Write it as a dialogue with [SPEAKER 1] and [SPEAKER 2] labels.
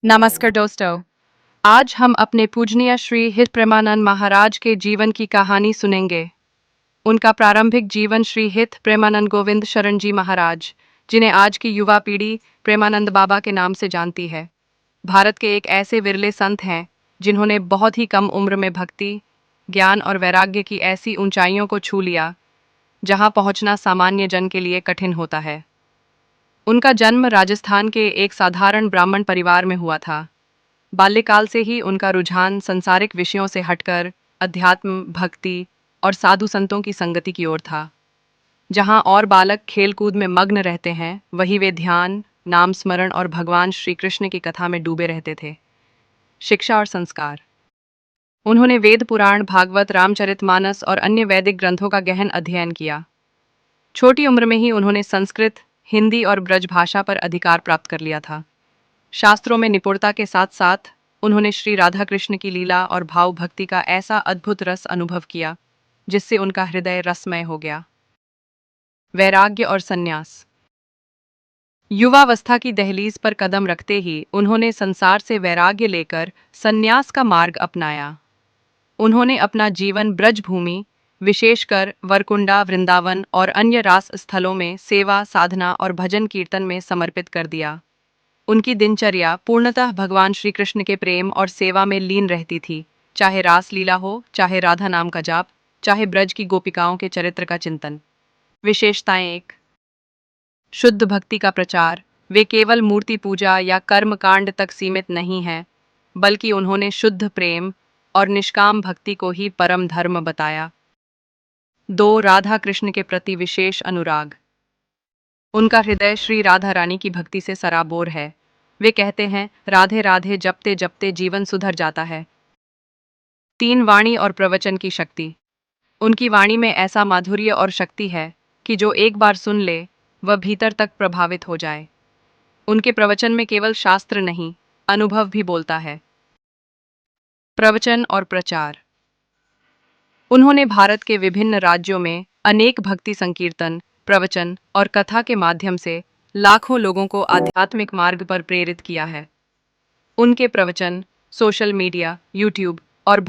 [SPEAKER 1] नमस्कार दोस्तों। आज हम अपने पूजनीय श्री हित प्रेमानंद महाराज के जीवन की कहानी सुनेंगे। उनका प्रारंभिक जीवन श्री हित प्रेमानंद गोविंद शरण जी महाराज, जिन्हें आज की युवा पीढ़ी प्रेमानंद बाबा के नाम से जानती है, भारत के एक ऐसे विरले संत हैं जिन्होंने बहुत ही कम उम्र में भक्ति, ज्ञान और वैराग्य की ऐसी ऊंचाइयों को छू लिया जहां पहुंचना सामान्य जन के लिए कठिन होता है। उनका जन्म राजस्थान के एक साधारण ब्राह्मण परिवार में हुआ था। बाल्यकाल से ही उनका रुझान संसारिक विषयों से हटकर अध्यात्म, भक्ति और साधु संतों की संगति की ओर था। जहां और बालक खेलकूद में मग्न रहते हैं, वहीं वे ध्यान, नाम स्मरण और भगवान श्री कृष्ण की कथा में डूबे रहते थे। शिक्षा और संस्कार। उन्होंने वेद पुराण, भागवत, रामचरितमानस और अन्य वैदिक ग्रंथों का गहन अध्ययन किया। छोटी उम्र में ही उन्होंने संस्कृत, हिंदी और ब्रज भाषा पर अधिकार प्राप्त कर लिया था। शास्त्रों में निपुणता के साथ साथ उन्होंने श्री राधा कृष्ण की लीला और भाव भक्ति का ऐसा अद्भुत रस अनुभव किया जिससे उनका हृदय रसमय हो गया। वैराग्य और संन्यास। युवावस्था की दहलीज पर कदम रखते ही उन्होंने संसार से वैराग्य लेकर संन्यास का मार्ग अपनाया। उन्होंने अपना जीवन ब्रजभूमि, विशेषकर वरकुंडा, वृंदावन और अन्य रास स्थलों में सेवा, साधना और भजन कीर्तन में समर्पित कर दिया। उनकी दिनचर्या पूर्णतः भगवान श्री कृष्ण के प्रेम और सेवा में लीन रहती थी, चाहे रास लीला हो, चाहे राधा नाम का जाप, चाहे ब्रज की गोपिकाओं के चरित्र का चिंतन। विशेषताएं। एक, शुद्ध भक्ति का प्रचार। वे केवल मूर्ति पूजा या कर्म कांड तक सीमित नहीं हैं, बल्कि उन्होंने शुद्ध प्रेम और निष्काम भक्ति को ही परम धर्म बताया। दो, राधा कृष्ण के प्रति विशेष अनुराग। उनका हृदय श्री राधा रानी की भक्ति से सराबोर है। वे कहते हैं, राधे राधे जपते जपते जीवन सुधर जाता है। तीन, वाणी और प्रवचन की शक्ति। उनकी वाणी में ऐसा माधुर्य और शक्ति है कि जो एक बार सुन ले वह भीतर तक प्रभावित हो जाए। उनके प्रवचन में केवल शास्त्र नहीं, अनुभव भी बोलता है। प्रवचन और प्रचार। उन्होंने भारत के विभिन्न राज्यों में अनेक भक्ति संकीर्तन, प्रवचन और कथा के माध्यम से लाखों लोगों को आध्यात्मिक मार्ग पर प्रेरित किया है। उनके प्रवचन सोशल मीडिया, यूट्यूब और